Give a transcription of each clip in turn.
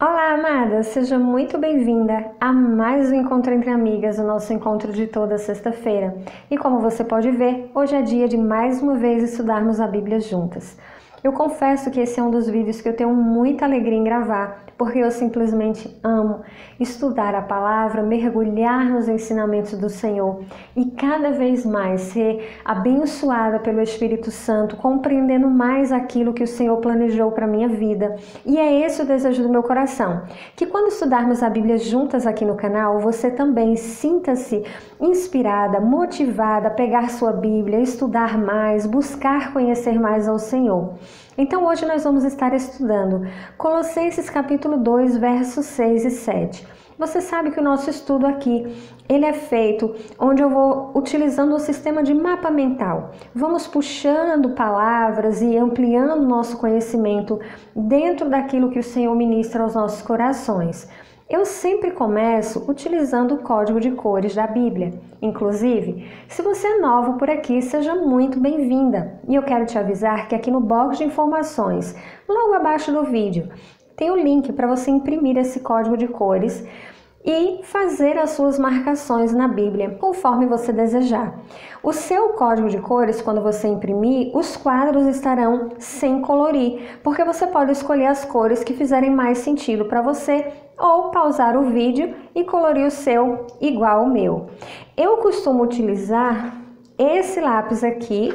Olá, amada! Seja muito bem-vinda a mais um Encontro Entre Amigas, o nosso encontro de toda sexta-feira. E como você pode ver, hoje é dia de mais uma vez estudarmos a Bíblia juntas. Eu confesso que esse é um dos vídeos que eu tenho muita alegria em gravar, porque eu simplesmente amo estudar a palavra, mergulhar nos ensinamentos do Senhor e cada vez mais ser abençoada pelo Espírito Santo, compreendendo mais aquilo que o Senhor planejou para a minha vida. E é esse o desejo do meu coração, que quando estudarmos a Bíblia juntas aqui no canal, você também sinta-se inspirada, motivada a pegar sua Bíblia, estudar mais, buscar conhecer mais ao Senhor. Então hoje nós vamos estar estudando Colossenses capítulo 2, versos 6 e 7. Você sabe que o nosso estudo aqui, ele é feito onde eu vou utilizando o sistema de mapa mental. Vamos puxando palavras e ampliando nosso conhecimento dentro daquilo que o Senhor ministra aos nossos corações. Eu sempre começo utilizando o código de cores da Bíblia. Inclusive, se você é novo por aqui, seja muito bem-vinda. E eu quero te avisar que aqui no box de informações, logo abaixo do vídeo, tem o link para você imprimir esse código de cores e fazer as suas marcações na Bíblia, conforme você desejar. O seu código de cores, quando você imprimir, os quadros estarão sem colorir, porque você pode escolher as cores que fizerem mais sentido para você ou pausar o vídeo e colorir o seu igual ao meu. Eu costumo utilizar esse lápis aqui,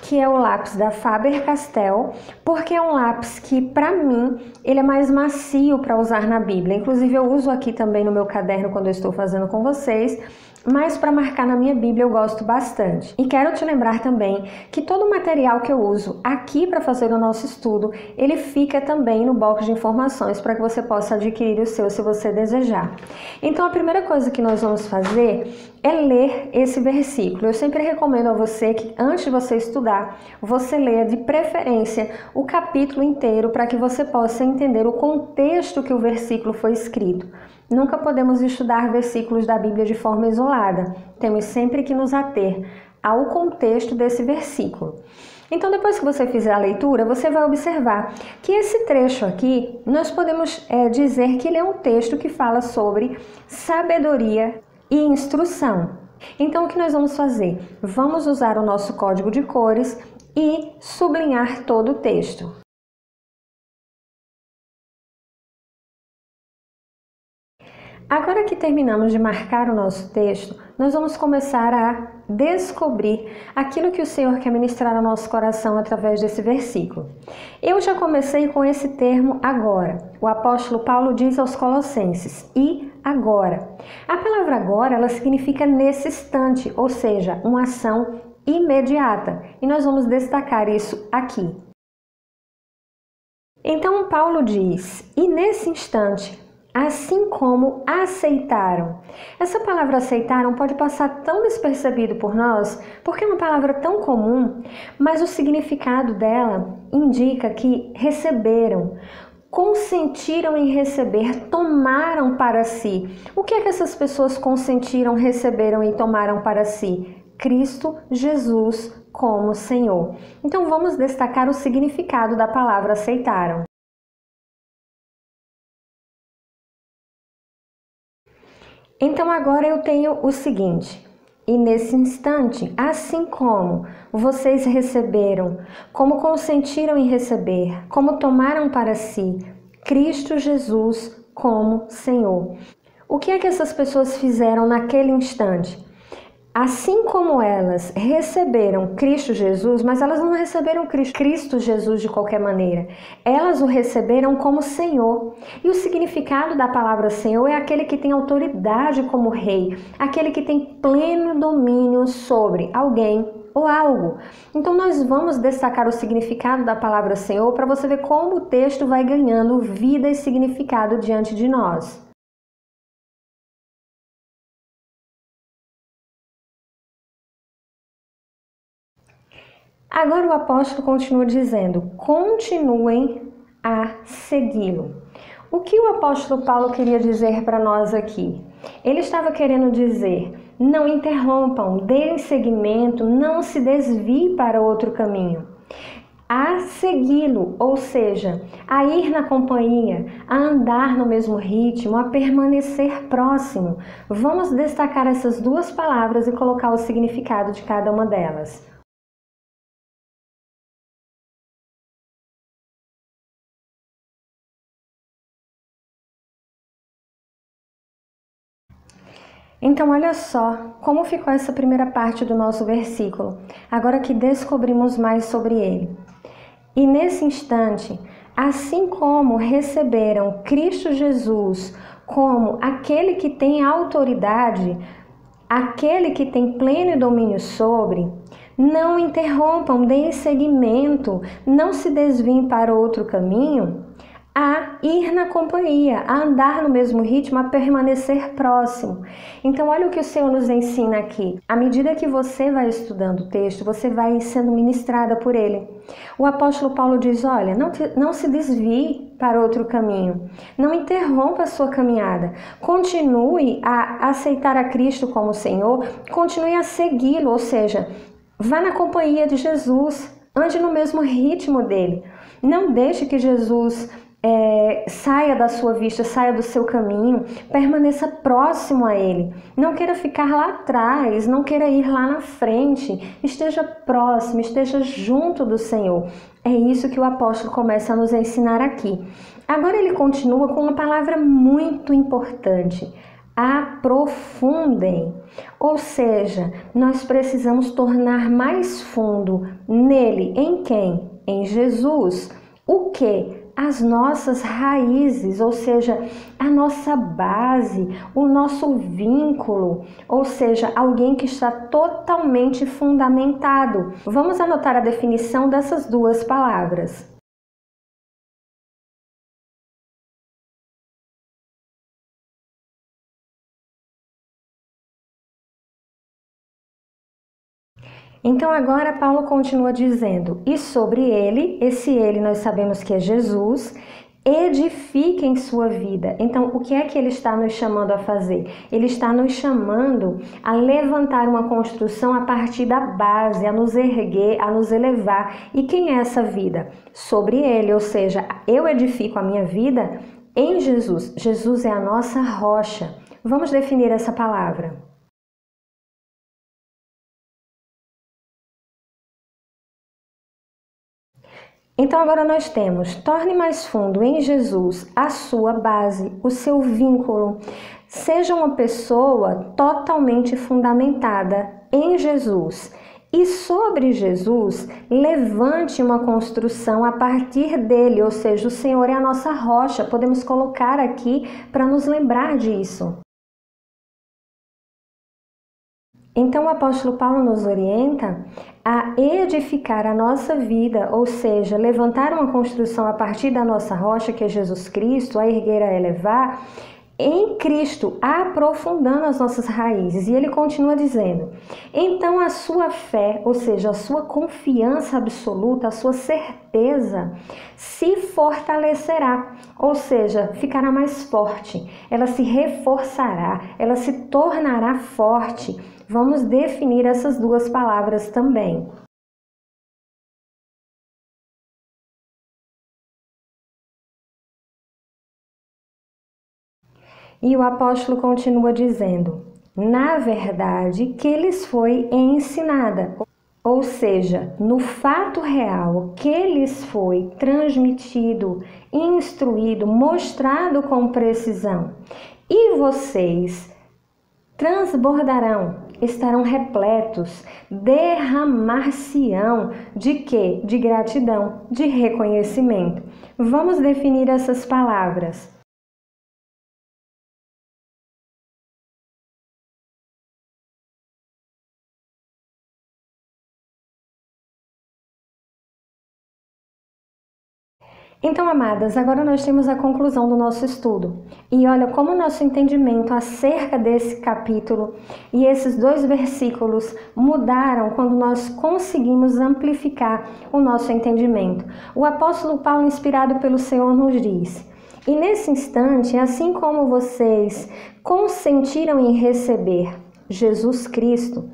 que é o lápis da Faber-Castell, porque é um lápis que, para mim, ele é mais macio para usar na Bíblia. Inclusive, eu uso aqui também no meu caderno quando eu estou fazendo com vocês, mas para marcar na minha Bíblia eu gosto bastante. E quero te lembrar também que todo o material que eu uso aqui para fazer o nosso estudo, ele fica também no box de informações para que você possa adquirir o seu se você desejar. Então a primeira coisa que nós vamos fazer é ler esse versículo. Eu sempre recomendo a você que antes de você estudar, você leia de preferência o capítulo inteiro para que você possa entender o contexto que o versículo foi escrito. Nunca podemos estudar versículos da Bíblia de forma isolada. Temos sempre que nos ater ao contexto desse versículo. Então, depois que você fizer a leitura, você vai observar que esse trecho aqui, nós podemos dizer que ele é um texto que fala sobre sabedoria e instrução. Então, o que nós vamos fazer? Vamos usar o nosso código de cores e sublinhar todo o texto. Agora que terminamos de marcar o nosso texto, nós vamos começar a descobrir aquilo que o Senhor quer ministrar ao nosso coração através desse versículo. Eu já comecei com esse termo agora. O apóstolo Paulo diz aos Colossenses, e agora. A palavra agora, ela significa nesse instante, ou seja, uma ação imediata. E nós vamos destacar isso aqui. Então Paulo diz, e nesse instante, assim como aceitaram. Essa palavra aceitaram pode passar tão despercebido por nós, porque é uma palavra tão comum, mas o significado dela indica que receberam, consentiram em receber, tomaram para si. O que é que essas pessoas consentiram, receberam e tomaram para si? Cristo Jesus como Senhor. Então vamos destacar o significado da palavra aceitaram. Então agora eu tenho o seguinte, e nesse instante, assim como vocês receberam, como consentiram em receber, como tomaram para si Cristo Jesus como Senhor. O que é que essas pessoas fizeram naquele instante? Assim como elas receberam Cristo Jesus, mas elas não receberam Cristo Jesus de qualquer maneira. Elas o receberam como Senhor. E o significado da palavra Senhor é aquele que tem autoridade como rei, aquele que tem pleno domínio sobre alguém ou algo. Então nós vamos destacar o significado da palavra Senhor para você ver como o texto vai ganhando vida e significado diante de nós. Agora o apóstolo continua dizendo, continuem a segui-lo. O que o apóstolo Paulo queria dizer para nós aqui? Ele estava querendo dizer, não interrompam, deem seguimento, não se desvie para outro caminho. a segui-lo, ou seja, a ir na companhia, a andar no mesmo ritmo, a permanecer próximo. Vamos destacar essas duas palavras e colocar o significado de cada uma delas. Então, olha só como ficou essa primeira parte do nosso versículo, agora que descobrimos mais sobre ele. E nesse instante, assim como receberam Cristo Jesus como aquele que tem autoridade, aquele que tem pleno domínio sobre, não interrompam, deem seguimento, não se desviem para outro caminho, a ir na companhia, a andar no mesmo ritmo, a permanecer próximo. Então, olha o que o Senhor nos ensina aqui. À medida que você vai estudando o texto, você vai sendo ministrada por ele. O apóstolo Paulo diz, olha, não se desvie para outro caminho, não interrompa a sua caminhada, continue a aceitar a Cristo como Senhor, continue a segui-lo, ou seja, vá na companhia de Jesus, ande no mesmo ritmo dele. Não deixe que Jesus saia da sua vista, saia do seu caminho, permaneça próximo a ele. Não queira ficar lá atrás, não queira ir lá na frente. Esteja próximo, esteja junto do Senhor. É isso que o apóstolo começa a nos ensinar aqui. Agora ele continua com uma palavra muito importante. Aprofundem, ou seja, nós precisamos tornar mais fundo nele. Em quem? Em Jesus. O que? As nossas raízes, ou seja, a nossa base, o nosso vínculo, ou seja, alguém que está totalmente fundamentado. Vamos anotar a definição dessas duas palavras. Então agora Paulo continua dizendo, e sobre ele, esse ele nós sabemos que é Jesus, edifiquem sua vida. Então o que é que ele está nos chamando a fazer? Ele está nos chamando a levantar uma construção a partir da base, a nos erguer, a nos elevar. E quem é essa vida? Sobre ele, ou seja, eu edifico a minha vida em Jesus. Jesus é a nossa rocha. Vamos definir essa palavra. Então agora nós temos, torne mais fundo em Jesus a sua base, o seu vínculo. Seja uma pessoa totalmente fundamentada em Jesus. E sobre Jesus, levante uma construção a partir dele, ou seja, o Senhor é a nossa rocha. Podemos colocar aqui para nos lembrar disso. Então o apóstolo Paulo nos orienta a edificar a nossa vida, ou seja, levantar uma construção a partir da nossa rocha, que é Jesus Cristo, a erguer, a elevar, em Cristo, aprofundando as nossas raízes. E ele continua dizendo, então a sua fé, ou seja, a sua confiança absoluta, a sua certeza, se fortalecerá, ou seja, ficará mais forte, ela se reforçará, ela se tornará forte. Vamos definir essas duas palavras também. E o apóstolo continua dizendo, na verdade que lhes foi ensinada, ou seja, no fato real que lhes foi transmitido, instruído, mostrado com precisão. E vocês transbordarão, estarão repletos, derramar-se-ão de quê? De gratidão, de reconhecimento. Vamos definir essas palavras. Então, amadas, agora nós temos a conclusão do nosso estudo. E olha como o nosso entendimento acerca desse capítulo e esses dois versículos mudaram quando nós conseguimos amplificar o nosso entendimento. O apóstolo Paulo, inspirado pelo Senhor, nos diz, e nesse instante, assim como vocês consentiram em receber Jesus Cristo,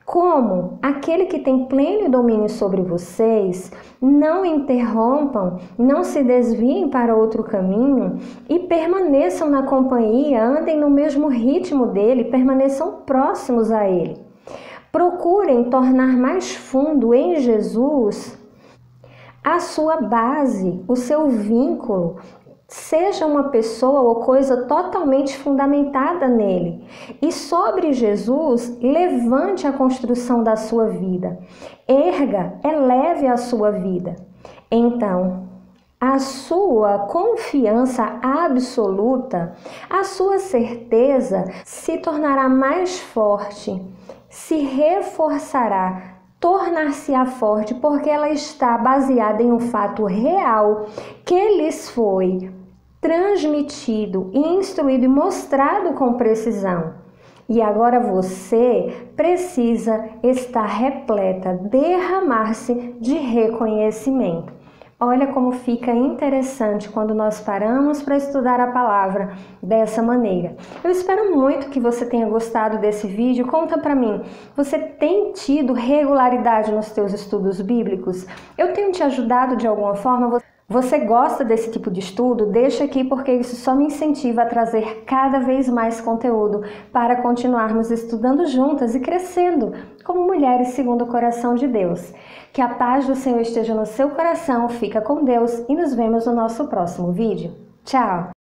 Como aquele que tem pleno domínio sobre vocês, não interrompam, não se desviem para outro caminho e permaneçam na companhia, andem no mesmo ritmo dele, permaneçam próximos a ele. Procurem tornar mais fundo em Jesus a sua base, o seu vínculo. Seja uma pessoa ou coisa totalmente fundamentada nele. E sobre Jesus, levante a construção da sua vida. Erga, eleve a sua vida. Então, a sua confiança absoluta, a sua certeza se tornará mais forte, se reforçará, tornar-se-á forte, porque ela está baseada em um fato real que lhes foi transmitido, instruído e mostrado com precisão. E agora você precisa estar repleta, derramar-se de reconhecimento. Olha como fica interessante quando nós paramos para estudar a palavra dessa maneira. Eu espero muito que você tenha gostado desse vídeo. Conta para mim, você tem tido regularidade nos teus estudos bíblicos? Eu tenho te ajudado de alguma forma? Você gosta desse tipo de estudo? Deixa aqui porque isso só me incentiva a trazer cada vez mais conteúdo para continuarmos estudando juntas e crescendo como mulheres segundo o coração de Deus. Que a paz do Senhor esteja no seu coração, fica com Deus e nos vemos no nosso próximo vídeo. Tchau!